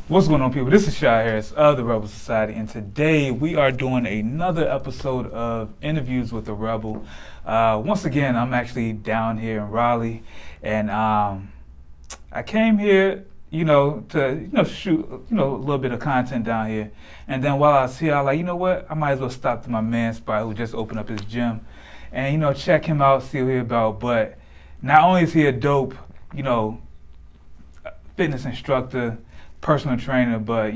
What's going on, people? This is Shy Harris of the Rebel Society, and today we are doing another episode of Interviews with the Rebel. Once again, I'm actually down here in Raleigh, and I came here, to shoot, a little bit of content down here. And then while I was here, I was like, you know what? I might as well stop to my man spot who just opened up his gym, and check him out, see what he's about. But not only is he a dope, fitness instructor, personal trainer, but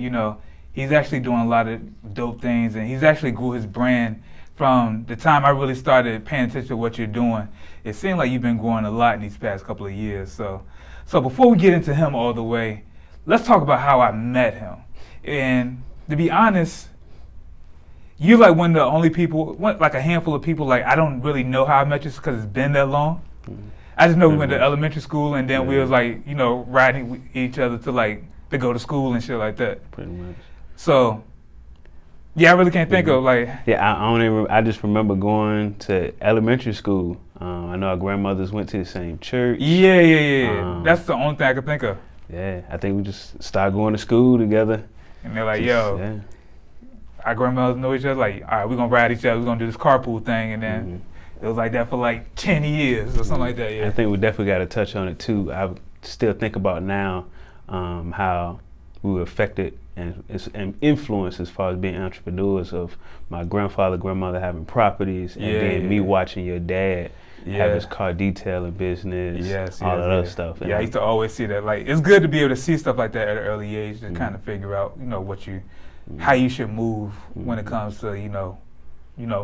he's actually doing a lot of dope things, and he's actually grew his brand from the time I really started paying attention to what you're doing. It seemed like you've been growing a lot in these past couple of years. So before we get into him all the way, let's talk about how I met him. And to be honest, you're like one of the only people, like a handful of people, like I don't really know how I met you because it's been that long. Mm-hmm. I just know we went to elementary school, and then we was like, riding with each other to go to school and shit like that. Pretty much. So, yeah, I really can't think of like. Yeah, I just remember going to elementary school. I know our grandmothers went to the same church. Yeah. That's the only thing I could think of. Yeah, I think we just started going to school together. And they're like, our grandmothers know each other. Like, all right, we're gonna ride each other. We're gonna do this carpool thing, and then it was like that for like 10 years or something like that. Yeah. I think we definitely got to touch on it too. I still think about now. How we were affected and influenced as far as being entrepreneurs of my grandmother having properties, and then me watching your dad have his car detailing business, all of that stuff. Yeah, I used to always see that. Like, it's good to be able to see stuff like that at an early age to kind of figure out, how you should move when it comes to,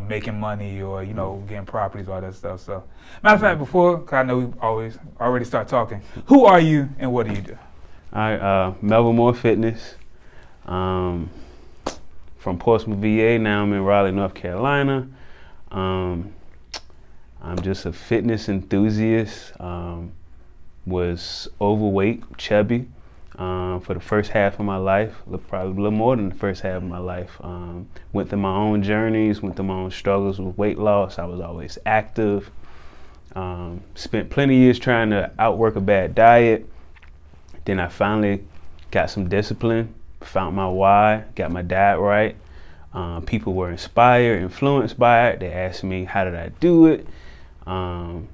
making money or, getting properties, all that stuff. So, matter of fact, cause I know we already start talking, who are you and what do you do? All right, Melvin Moore Fitness, from Portsmouth, VA. Now I'm in Raleigh, North Carolina. I'm just a fitness enthusiast. Was overweight, chubby, for the first half of my life, probably a little more than the first half of my life. Went through my own journeys, went through my own struggles with weight loss. I was always active. Spent plenty of years trying to outwork a bad diet. Then I finally got some discipline, found my why, got my diet right. People were inspired, influenced by it. They asked me, how did I do it? Then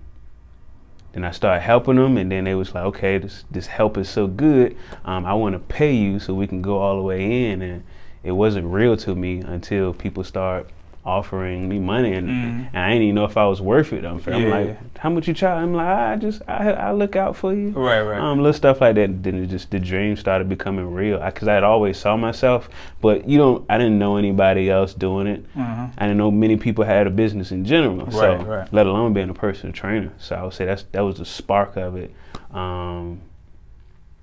I started helping them, and then they was like, okay, this help is so good. I want to pay you so we can go all the way in. And it wasn't real to me until people start offering me money, and I didn't even know if I was worth it. I'm like, how much you charge? I'm like, I look out for you. Right. Little stuff like that. Then the dream started becoming real, because I had always saw myself, but I didn't know anybody else doing it. I didn't know many people had a business in general, let alone being a personal trainer. So I would say that was the spark of it.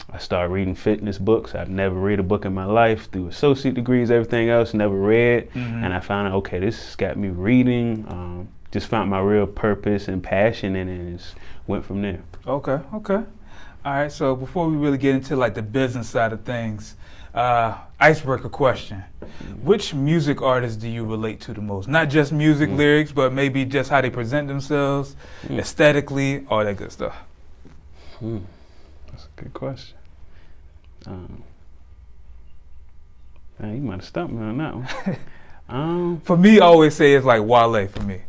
I started reading fitness books. I've never read a book in my life, through associate degrees, everything else, never read. And I found out, okay, this got me reading, just found my real purpose and passion, and it just went from there. Okay. All right, so before we really get into like the business side of things, icebreaker question. Which music artists do you relate to the most? Not just music lyrics, but maybe just how they present themselves, aesthetically, all that good stuff. That's a good question. Man, you might have stumped me on that one. For me, I always say it's like Wale for me.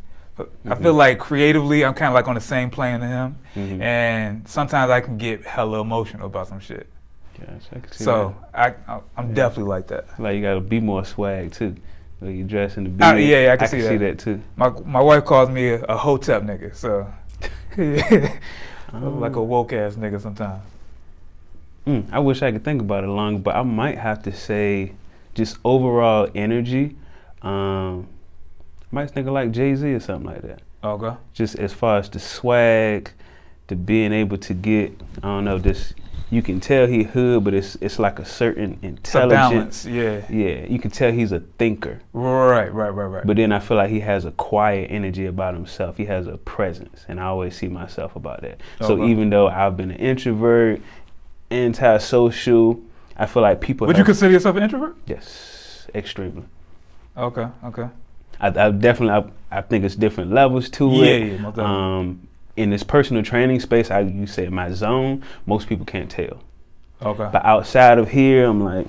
I feel like creatively, I'm kind of like on the same plane as him, and sometimes I can get hella emotional about some shit. Gotcha, I can see that. I'm definitely like that. Like you gotta be more swag too. Like you dress in the beat. Yeah, I can see that too. My wife calls me a hotep nigga, so like a woke ass nigga sometimes. I wish I could think about it longer, but I might have to say just overall energy. Might think of like Jay-Z or something like that. Okay. Just as far as the swag, to being able to get, I don't know, this, you can tell he hood, but it's like a certain intelligence. Balance, Yeah, you can tell he's a thinker. Right. But then I feel like he has a quiet energy about himself. He has a presence, and I always see myself about that. Okay. So even though I've been an introvert, antisocial, I feel like people. Would you consider yourself an introvert? Yes, extremely. Okay. I definitely, I think it's different levels to it. Yeah. In this personal training space, you say my zone, most people can't tell. Okay. But outside of here, I'm like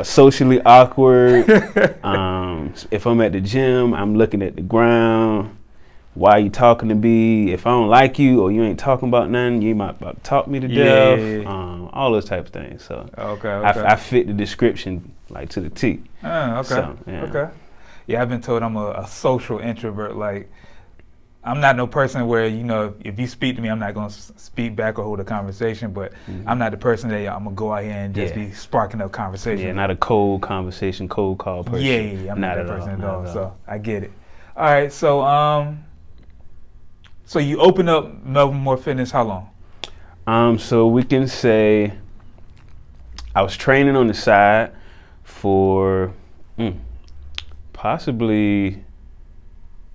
socially awkward. If I'm at the gym, I'm looking at the ground. Why are you talking to me? If I don't like you or you ain't talking about nothing, you might about to talk me to death. All those type of things. So I fit the description like to the T. Okay. So, yeah. Okay. Yeah, I've been told I'm a social introvert. Like, I'm not no person where, you know, if you speak to me, I'm not going to speak back or hold a conversation, but I'm not the person that I'm going to go out here and just be sparking up conversation. Yeah, not a cold conversation, cold call person. Yeah, I'm not that person at all. So I get it. All right, so so you opened up Melvin Moore Fitness how long? So we can say I was training on the side for possibly,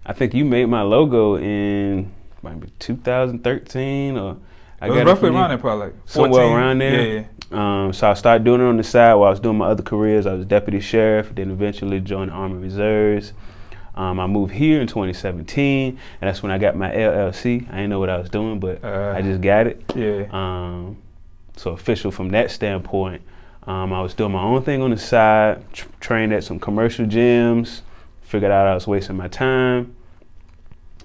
I think you made my logo in maybe 2013 or it was roughly around there, probably like 14. Somewhere around there. Yeah. So I started doing it on the side while I was doing my other careers. I was deputy sheriff, then eventually joined the Army Reserves. I moved here in 2017, and that's when I got my LLC. I didn't know what I was doing, but I just got it. Yeah. So official from that standpoint. I was doing my own thing on the side, trained at some commercial gyms, figured out I was wasting my time.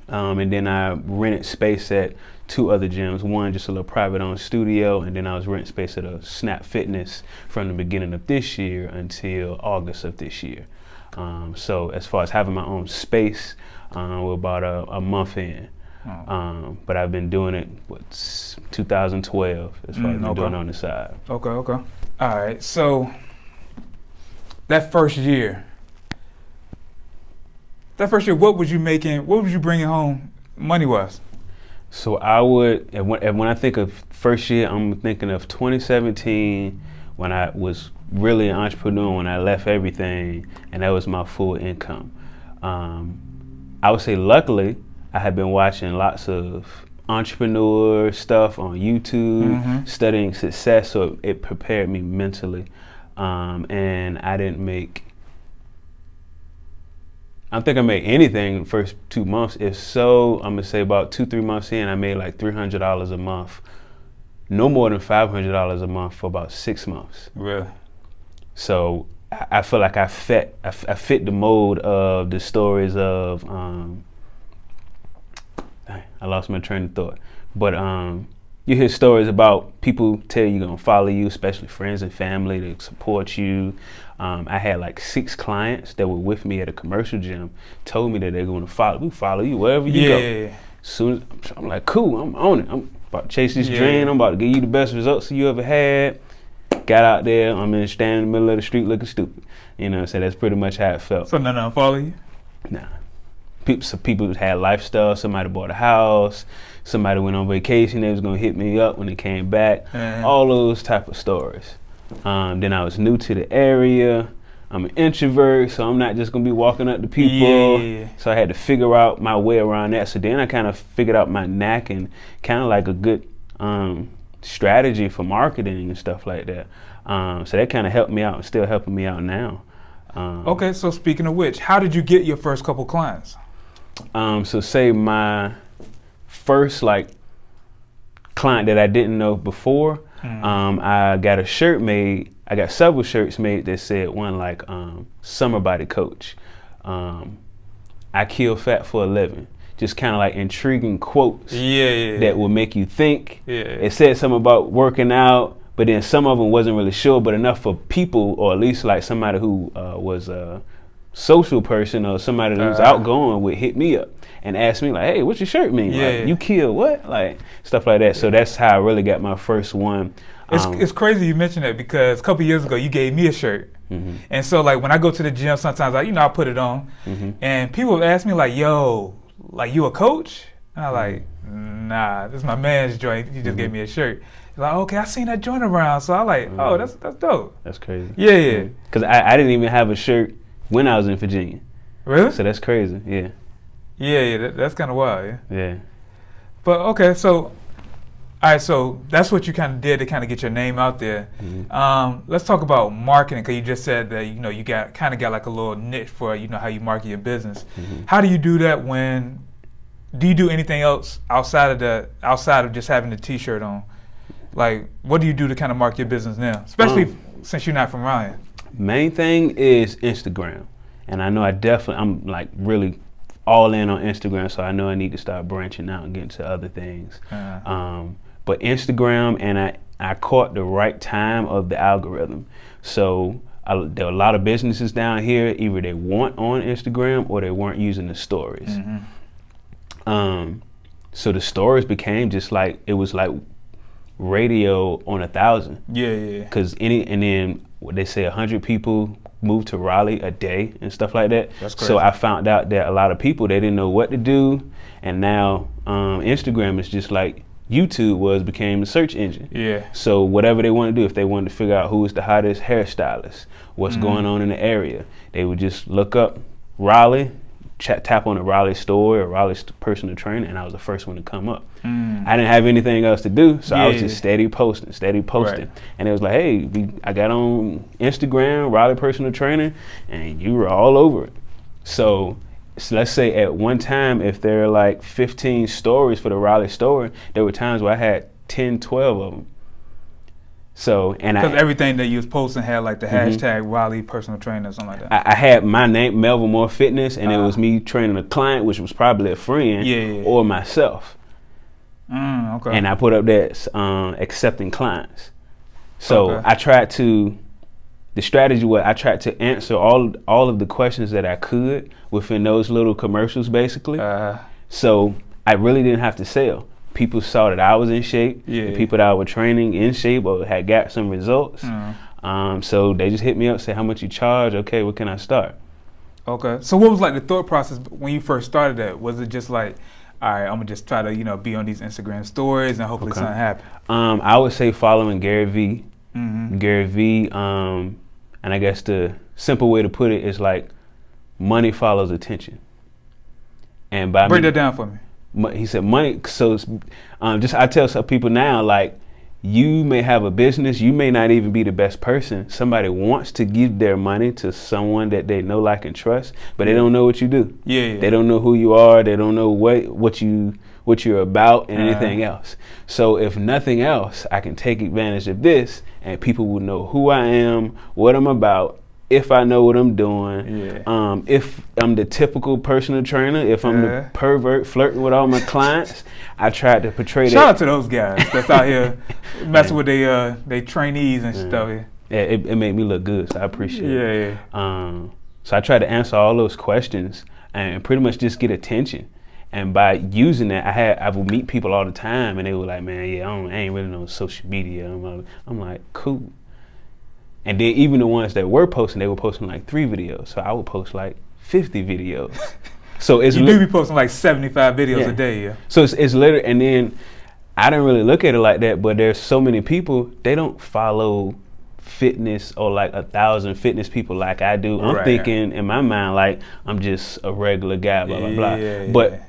And then I rented space at 2 other gyms, one just a little private owned studio, and then I was renting space at a Snap Fitness from the beginning of this year until August of this year. So as far as having my own space, we're about a month in. But I've been doing it, 2012, as far as I've been doing it on the side. Okay. All right, so that first year, what was you making, what was you bringing home money-wise? So I would, and when I think of first year, I'm thinking of 2017, when I was really an entrepreneur, when I left everything, and that was my full income. I would say luckily, I had been watching lots of entrepreneur stuff on YouTube, studying success, so it prepared me mentally. And I didn't make, I don't think I made anything the first 2 months. If so, I'm gonna say about 2-3 months in, I made like $300 a month. No more than $500 a month for about 6 months. Really? So I feel like I fit the mold of the stories of, I lost my train of thought. But you hear stories about people tell you gonna follow you, especially friends and family to support you. I had like 6 clients that were with me at a commercial gym, told me that they're gonna follow you wherever you go. Soon I'm like, cool, I'm on it. I'm about to chase this dream. I'm about to give you the best results you ever had. Got out there, I'm standing in the middle of the street looking stupid. You know, so that's pretty much how it felt. So none of them follow you? Nah. People had lifestyle. Somebody bought a house. Somebody went on vacation. They was gonna hit me up when they came back. All those type of stories. Then I was new to the area. I'm an introvert, so I'm not just gonna be walking up to people. So I had to figure out my way around that. So then I kind of figured out my knack and kind of like a good strategy for marketing and stuff like that. So that kind of helped me out and still helping me out now. Okay, so speaking of which, how did you get your first couple clients? So say my first like client that I didn't know before, I got a shirt made. I got several shirts made that said one like summer body coach. I kill fat for a living. Just kind of like intriguing quotes that will make you think. It said something about working out, but then some of them wasn't really sure, but enough for people, or at least like somebody who was a social person or somebody who's outgoing would hit me up and ask me like, hey, what's your shirt mean? Like, you kill what? Like stuff like that. So that's how I really got my first one. It's crazy you mentioned that, because a couple years ago you gave me a shirt. And so like when I go to the gym, sometimes I put it on, and people ask me like, yo, like you a coach? And I'm like, nah, this is my man's joint. He just gave me a shirt. He's like, okay, I seen that joint around. So I'm like, oh, that's dope. That's crazy. Yeah. Because I didn't even have a shirt when I was in Virginia. Really? So that's crazy. Yeah. That's kind of wild. Yeah. But okay, so all right, so that's what you kind of did to kind of get your name out there. Let's talk about marketing, because you just said that you got like a little niche for how you market your business. How do you do that? Do you do anything else outside of just having the T-shirt on Like, what do you do to kind of market your business now, especially since you're not from Raleigh? Main thing is Instagram, and I know I'm like really all in on Instagram, so I know I need to start branching out and getting to other things. But Instagram, and I caught the right time of the algorithm. So there are a lot of businesses down here, either they weren't on Instagram or they weren't using the stories. So the stories became just like, it was like radio on 1,000. Yeah. Cause and then they say 100 people move to Raleigh a day and stuff like that. That's crazy. So I found out that a lot of people, they didn't know what to do, and now Instagram is just like YouTube became the search engine. Yeah. So whatever they want to do, if they wanted to figure out who is the hottest hairstylist, what's going on in the area, they would just look up Raleigh, tap on the Raleigh store or Raleigh personal trainer, and I was the first one to come up. I didn't have anything else to do, so I was just steady posting. Right. And it was like, hey, I got on Instagram, Raleigh personal trainer, and you were all over it. So let's say at one time, if there are like 15 stories for the Raleigh store, there were times where I had 10, 12 of them. So, and because everything that you was posting had like the hashtag Raleigh personal trainer or something like that. I had my name, Melvin Moore Fitness, and it was me training a client, which was probably a friend or myself. Okay. And I put up that accepting clients. So I tried to, the strategy was I tried to answer all of the questions that I could within those little commercials, basically. So I really didn't have to sell. People saw that I was in shape. The people that I was training in shape or had got some results. So they just hit me up, say how much you charge. Okay, what can I start? Okay. So what was like the thought process when you first started that? Was it just like, all right, I'm gonna just try to be on these Instagram stories and hopefully something happens? I would say following Gary V. Gary V. And I guess the simple way to put it is like money follows attention. And by break that down for me. He said money, so I tell some people now, like, you may have a business, you may not even be the best person. Somebody wants to give their money to someone that they know, like, and trust, but they don't know what you do. They don't know who you are, they don't know what you're about and anything else. So if nothing else, I can take advantage of this and people will know who I am, what I'm about, if I know what I'm doing, if I'm the typical personal trainer, if I'm the pervert flirting with all my clients, I tried to portray that. Shout out to those guys that's out here messing with they trainees and stuff. Yeah, it made me look good, so I appreciate it. So I tried to answer all those questions and pretty much just get attention. And by using that, I would meet people all the time, and they were like, "Man, I ain't really on social media." I'm like, cool. And then even the ones that were posting, they were posting like 3 videos. So I would post like 50 videos. So it's you do be posting like 75 videos a day, So it's literally, and then I didn't really look at it like that, but there's so many people, they don't follow fitness or like 1,000 fitness people like I do. I'm thinking in my mind like I'm just a regular guy, blah, blah, blah. But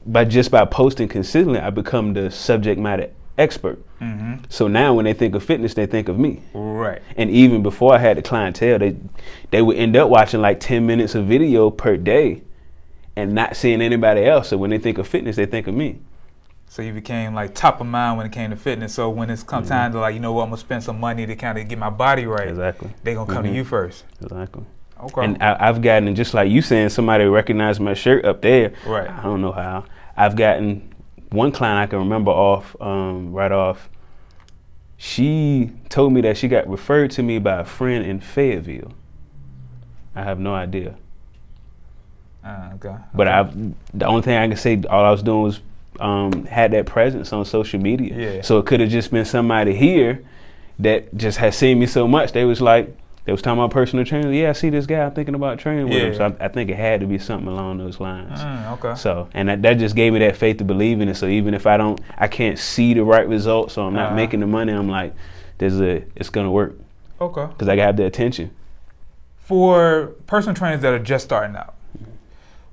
by posting consistently, I become the subject matter expert. So now when they think of fitness, they think of me. And even before I had the clientele, they would end up watching like 10 minutes of video per day and not seeing anybody else. So when they think of fitness, they think of me. So you became like top of mind when it came to fitness. So when it's come time to like, I'm gonna spend some money to kind of get my body right. They gonna come to you first. Okay. And I've gotten, just like you saying, somebody recognized my shirt up there. I don't know how. I've gotten one client I can remember right off. She told me that she got referred to me by a friend in Fayetteville. I have no idea. But the only thing I can say, all I was doing was had that presence on social media. So it could have just been somebody here that just had seen me so much. They was talking about personal training. Yeah, I see this guy. I'm thinking about training with him. So I think it had to be something along those lines. So, and that just gave me that faith to believe in it. So even if I can't see the right results, so I'm not making the money, I'm like, it's gonna work. Because I got the attention. For personal trainers that are just starting out,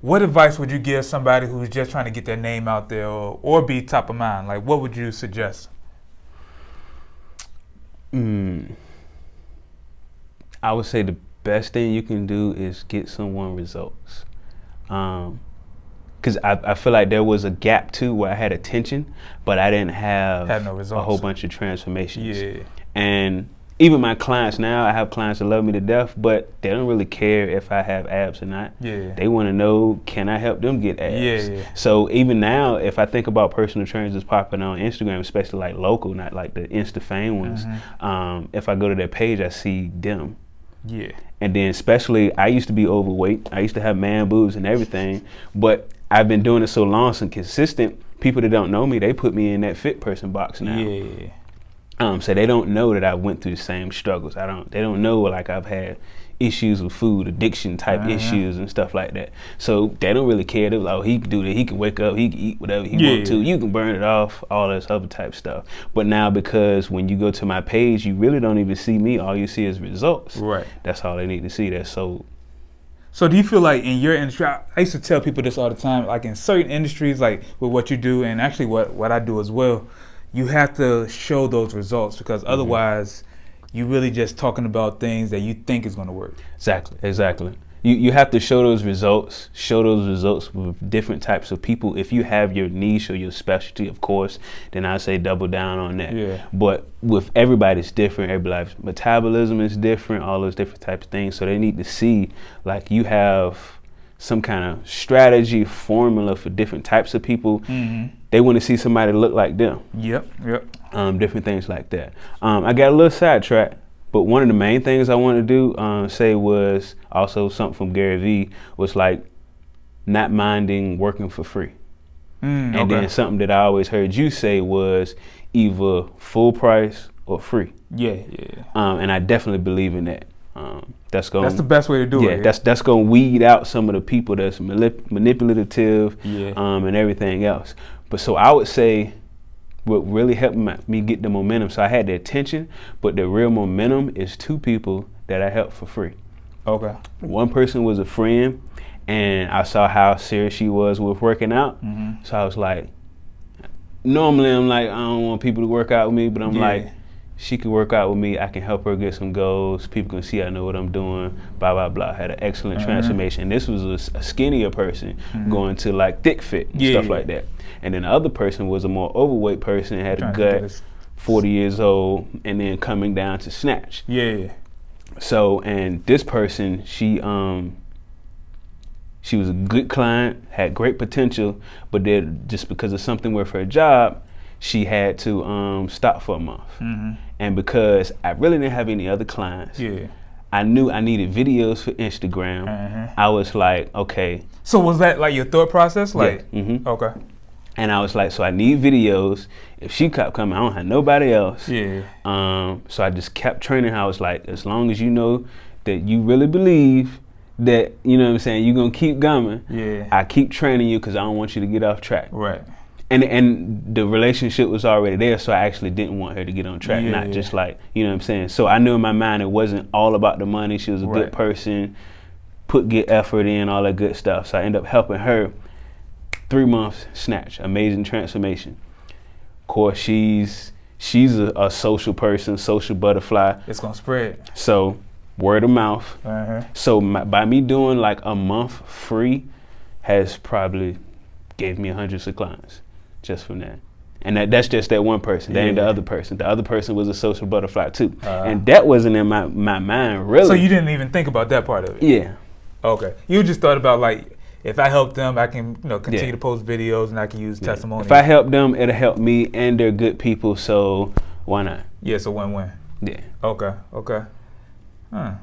what advice would you give somebody who's just trying to get their name out there or be top of mind? Like, what would you suggest? I would say the best thing you can do is get someone results. because I feel like there was a gap too where I had attention, but I didn't have Had no results. a whole bunch of transformations. Yeah. And even my clients now, I have clients that love me to death, but they don't really care if I have abs or not. Yeah. They want to know, can I help them get abs? Yeah. So even now, if I think about personal trainers that's popping on Instagram, especially like local, not like the Insta fame ones, if I go to their page, I see them. Yeah. And then especially, I used to be overweight. I used to have man boobs and everything, but I've been doing it so long, so consistent, people that don't know me, they put me in that fit person box now. Yeah. So they don't know that I went through the same struggles. They don't know like I've had issues with food, addiction type issues and stuff like that. So they don't really care. They're like, oh, he can do that. He can wake up. He can eat whatever he want to. You can burn it off. All this other type stuff. But now because when you go to my page, you really don't even see me. All you see is results. Right. That's all they need to see. That's so. So do you feel like in your industry, I used to tell people this all the time, like in certain industries, like with what you do and actually what I do as well, you have to show those results because otherwise you're really just talking about things that you think is going to work. Exactly. You have to show those results with different types of people. If you have your niche or your specialty, of course, then I say double down on that. Yeah. But with everybody, it's different. Everybody's metabolism is different, all those different types of things. So they need to see like you have some kind of strategy, formula for different types of people. They want to see somebody look like them. Yep. Different things like that. I got a little sidetracked, but one of the main things I wanted to do say was also something from Gary Vee was like not minding working for free. And then something that I always heard you say was either full price or free. Yeah. And I definitely believe in that. That's the best way to do it. Yeah, that's going to weed out some of the people that's manipulative and everything else. But so I would say what really helped me get the momentum. So I had the attention, but the real momentum is two people that I helped for free. Okay. One person was a friend, and I saw how serious she was with working out. So I was like, normally I'm like, I don't want people to work out with me, but I'm like, she could work out with me. I can help her get some goals. People can see I know what I'm doing. Blah, blah, blah. Had an excellent transformation. This was a skinnier person going to like thick fit and stuff like that. And then the other person was a more overweight person, had a gut, 40 years old, and then coming down to snatch. Yeah. So, and this person, she was a good client, had great potential, but then just because of something with her job, she had to stop for a month. And because I really didn't have any other clients, I knew I needed videos for Instagram. I was like, okay. So was that like your thought process? Like, okay. And I was like, so I need videos. If she kept coming, I don't have nobody else. So I just kept training her. I was like, as long as you know that you really believe that, you know what I'm saying, you're going to keep going, I keep training you because I don't want you to get off track. Right. And the relationship was already there, so I actually didn't want her to get on track, not just like, you know what I'm saying? So I knew in my mind it wasn't all about the money. She was a good person, get effort in, all that good stuff. So I ended up helping her. 3 months, snatch, amazing transformation. Of course, she's a social person, social butterfly. It's gonna spread. So word of mouth. So by me doing like a month free has probably gave me hundreds of clients just from that. And that's just that one person. That ain't the other person. The other person was a social butterfly too. And that wasn't in my mind really. So you didn't even think about that part of it? Yeah. Okay. You just thought about like, if I help them, I can continue to post videos and I can use testimonials. If I help them, it'll help me, and they're good people, so why not? Yeah, so win-win. Yeah. Okay. Yeah,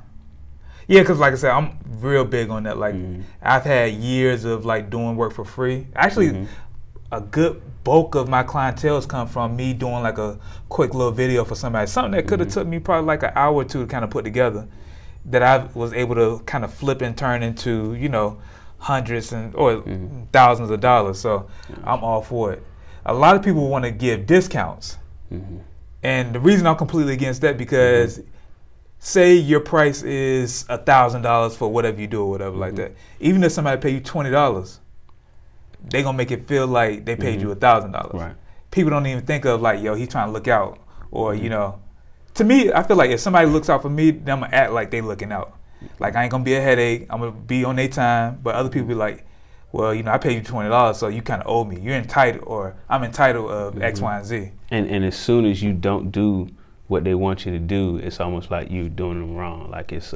because like I said, I'm real big on that. Like, I've had years of like doing work for free. Actually, a good bulk of my clientele has come from me doing like a quick little video for somebody. Something that could have took me probably like an hour or two to kind of put together, that I was able to kind of flip and turn into, hundreds or thousands of dollars. So I'm all for it. A lot of people want to give discounts. And the reason I'm completely against that, because say your price is $1,000 for whatever you do or whatever like that. Even if somebody pay you $20, they gonna make it feel like they paid you $1,000. Right. People don't even think of like, yo, he's trying to look out, or to me, I feel like if somebody looks out for me, then I'm gonna act like they looking out. Like, I ain't gonna be a headache. I'm gonna be on their time. But other people be like, well, you know, I paid you $20, so you kind of owe me. You're entitled, or I'm entitled of X, Y, and Z. And as soon as you don't do what they want you to do, it's almost like you're doing them wrong. Like it's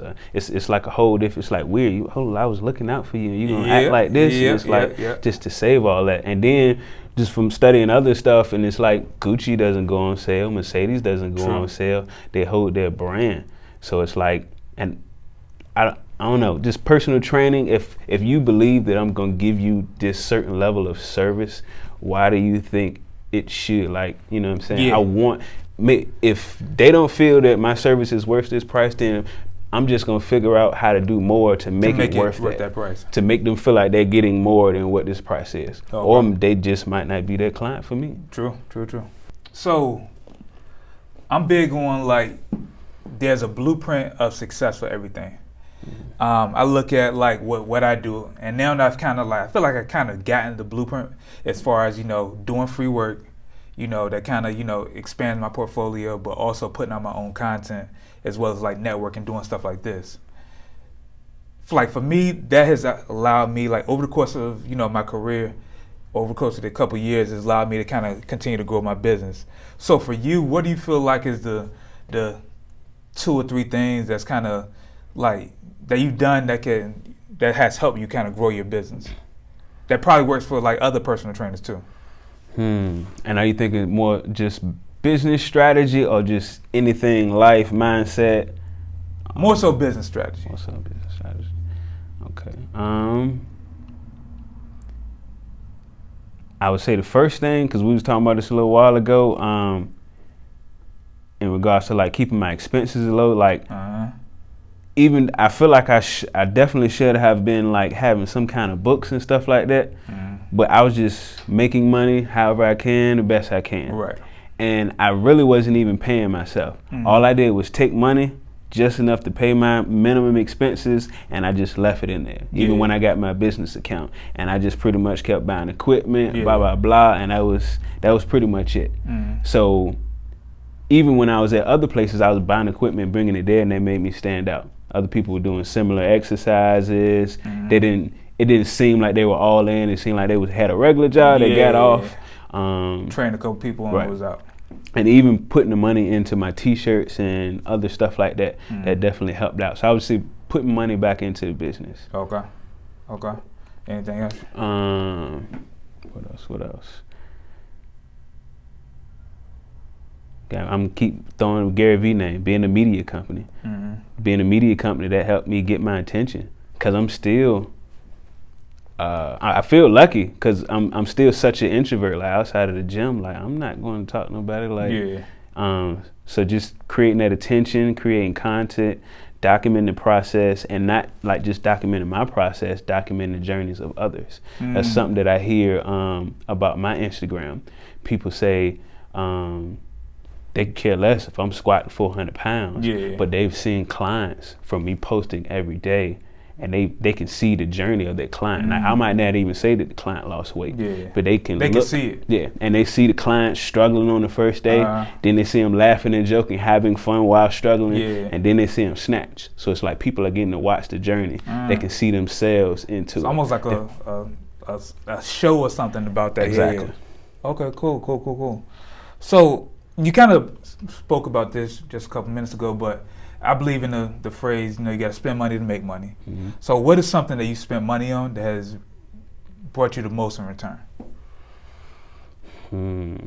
like a whole different. It's like weird. I was looking out for you, and you gonna act like this. And it's like just to save all that, and then just from studying other stuff, and it's like Gucci doesn't go on sale, Mercedes doesn't go on sale. They hold their brand, so it's like, and I don't know, just personal training. If you believe that I'm gonna give you this certain level of service, why do you think it should? Like, you know what I'm saying? Yeah. If they don't feel that my service is worth this price, then I'm just gonna figure out how to do more to make it worth that price. To make them feel like they're getting more than what this price is. Okay. Or they just might not be that client for me. True. So I'm big on, like, there's a blueprint of success for everything. I look at like what I do, and now I've kind of like, I feel like I kind of gotten the blueprint as far as, you know, doing free work, you know, that kind of, you know, expands my portfolio, but also putting out my own content, as well as like networking, doing stuff like this. Like for me, that has allowed me, like over the course of, you know, my career, over the course of the couple years, has allowed me to kind of continue to grow my business. So for you, what do you feel like is the 2 or 3 things that's kind of like that you've done that has helped you kind of grow your business, that probably works for like other personal trainers too? And are you thinking more just business strategy or just anything, life, mindset? More so business strategy. More so business strategy. Okay. I would say the first thing, because we was talking about this a little while ago, in regards to like keeping my expenses low, like even I feel like I definitely should have been like having some kind of books and stuff like that. But I was just making money however I can, the best I can. Right. And I really wasn't even paying myself. All I did was take money, just enough to pay my minimum expenses, and I just left it in there. Even when I got my business account. And I just pretty much kept buying equipment, blah, blah, blah, and that was pretty much it. So even when I was at other places, I was buying equipment, bringing it there, and they made me stand out. Other people were doing similar exercises. It didn't seem like they were all in. It seemed like they had a regular job. They got off. Trained a couple people and it was out. And even putting the money into my T-shirts and other stuff like that, that definitely helped out. So I would say putting money back into the business. Okay. Anything else? What else? I'm keep throwing Gary Vee name, being a media company. Being a media company, that helped me get my attention. Because I'm still, I feel lucky because I'm still such an introvert. Like outside of the gym, like I'm not going to talk to nobody. Like, so just creating that attention, creating content, documenting the process, and not like just documenting my process, documenting the journeys of others. That's something that I hear about my Instagram. People say they care less if I'm squatting 400 pounds, but they've seen clients from me posting every day, and they can see the journey of that client. Now, I might not even say that the client lost weight, but they can see it. Yeah, and they see the client struggling on the first day, then they see him laughing and joking, having fun while struggling, and then they see him snatch. So it's like people are getting to watch the journey. They can see themselves into it's almost like a show or something about that. Exactly. Yeah. Okay, cool. So you kind of spoke about this just a couple minutes ago, but I believe in the phrase, you know, you got to spend money to make money. So what is something that you spent money on that has brought you the most in return? Only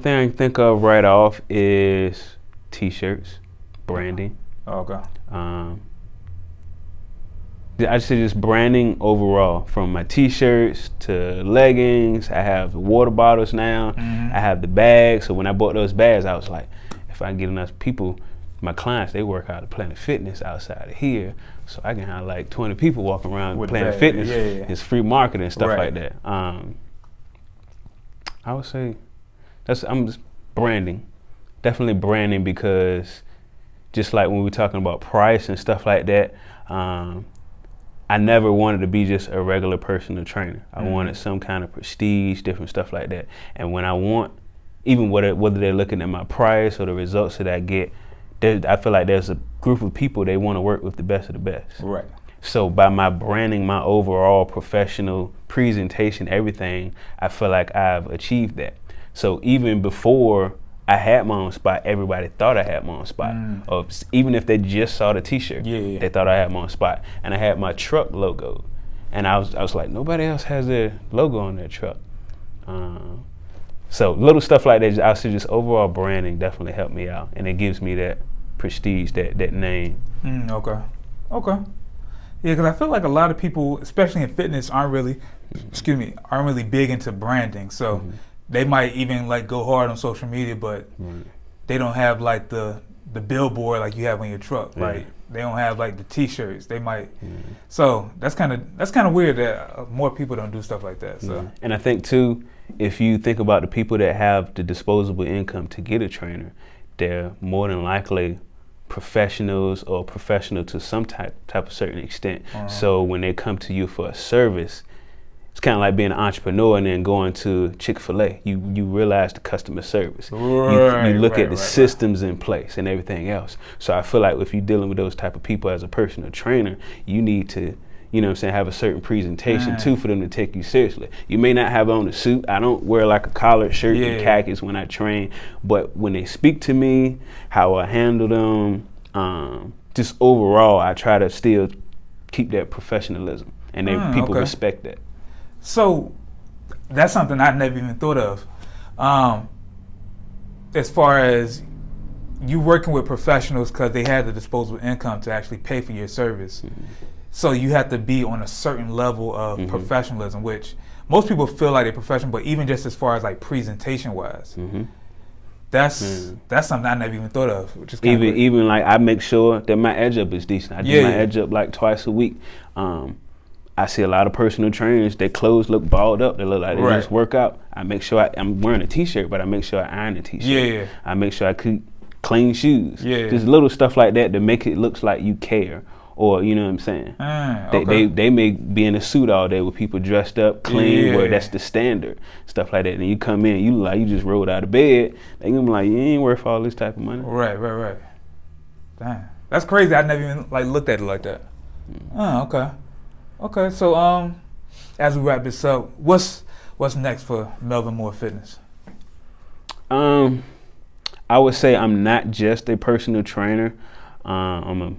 thing I can think of right off is T-shirts, branding. Okay. I say just branding overall, from my T-shirts to leggings. I have the water bottles now. I have the bags. So when I bought those bags, I was like, if I can get enough people, my clients, they work out at Planet Fitness outside of here, so I can have like 20 people walking around with Planet Fitness. It's free marketing and stuff like that. I would say I'm just branding, definitely branding, because just like when we were talking about price and stuff like that, I never wanted to be just a regular personal trainer. I wanted some kind of prestige, different stuff like that. And when I want even whether they're looking at my price or the results that I get, I feel like there's a group of people, they want to work with the best of the best. Right. So by my branding, my overall professional presentation, everything, I feel like I've achieved that. So even before I had my own spot, everybody thought I had my own spot. Or even if they just saw the t-shirt, they thought I had my own spot. And I had my truck logo. And I was like, nobody else has their logo on their truck. So little stuff like that, I say just overall branding definitely helped me out. And it gives me that prestige, that name. Okay. Yeah, because I feel like a lot of people, especially in fitness, aren't really big into branding. So they might even like go hard on social media, but they don't have like the billboard like you have on your truck. Like they don't have like the t-shirts. They might. So that's kind of weird that more people don't do stuff like that. So and I think too, if you think about the people that have the disposable income to get a trainer, they're more than likely professionals or professional to some type of certain extent. So when they come to you for a service, it's kind of like being an entrepreneur and then going to Chick-fil-A. You realize the customer service. You look at the systems in place and everything else. So I feel like if you're dealing with those type of people as a personal trainer, you need to, have a certain presentation too for them to take you seriously. You may not have on a suit. I don't wear like a collared shirt and khakis when I train, but when they speak to me, how I handle them, just overall, I try to still keep that professionalism, and people respect that. So that's something I never even thought of. As far as you working with professionals because they have the disposable income to actually pay for your service. So you have to be on a certain level of professionalism, which most people feel like they're professional, but even just as far as like presentation wise, that's something I never even thought of. Which is even like I make sure that my edge up is decent. I do my edge up like twice a week. I see a lot of personal trainers, their clothes look balled up. They look like they just work out. I make sure I'm wearing a t-shirt, but I make sure I iron the t-shirt. I make sure I keep clean shoes. Just little stuff like that to make it look like you care. Or, you know what I'm saying? They may be in a suit all day with people dressed up, clean, where that's the standard, stuff like that. And you come in, you look like you just rolled out of bed. They gonna be like, you ain't worth all this type of money. Right. Damn, that's crazy. I never even like looked at it like that. Okay. So as we wrap this up, what's next for Melvin Moore Fitness? I would say I'm not just a personal trainer. I'm a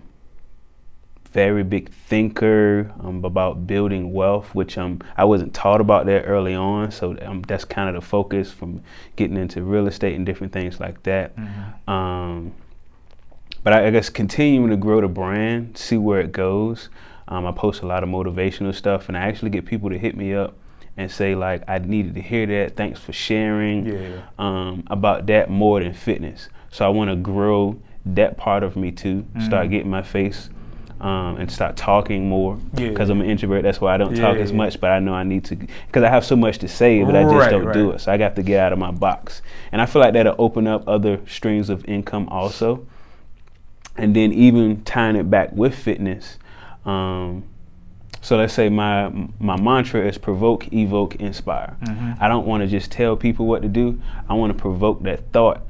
very big thinker about building wealth, which I wasn't taught about that early on. So that's kind of the focus from getting into real estate and different things like that. But I guess continuing to grow the brand, see where it goes. I post a lot of motivational stuff, and I actually get people to hit me up and say like, I needed to hear that. Thanks for sharing about that more than fitness. So I want to grow that part of me too. Start getting my face and start talking more because I'm an introvert. That's why I don't talk as much, but I know I need to because I have so much to say, but I just don't do it. So I got to get out of my box. And I feel like that'll open up other streams of income also. And then even tying it back with fitness. So let's say my mantra is provoke, evoke, inspire. I don't want to just tell people what to do. I want to provoke that thought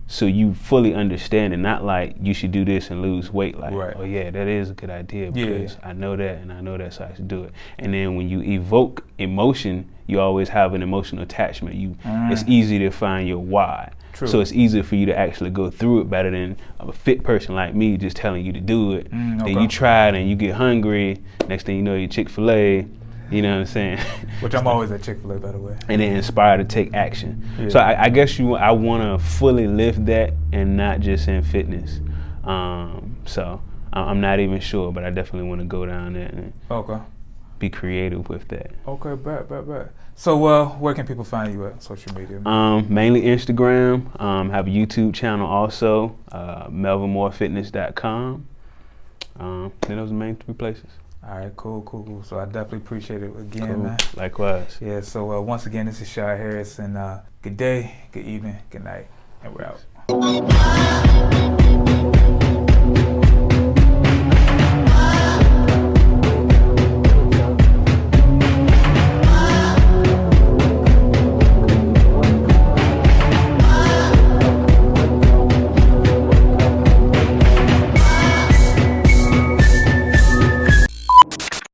so you fully understand it, not like you should do this and lose weight. Like, oh yeah, that is a good idea because I know that and I know that, so I should do it. And then when you evoke emotion, you always have an emotional attachment. It's easy to find your why. So it's easier for you to actually go through it better than a fit person like me just telling you to do it. Then you try it and you get hungry. Next thing you know, you're Chick-fil-A. You know what I'm saying? Which I'm always at Chick-fil-A, by the way. And then inspire to take action. So I guess I want to fully live that and not just in fitness. So I'm not even sure, but I definitely want to go down there and be creative with that. Okay, bet. So where can people find you at social media? Mainly Instagram. Have a YouTube channel also, melvinmoorefitness.com. Then those are the main 3 places. All right, cool. So I definitely appreciate it again, man. Likewise. Yeah, so once again, this is Shai Harris, and good day, good evening, good night, and we're out.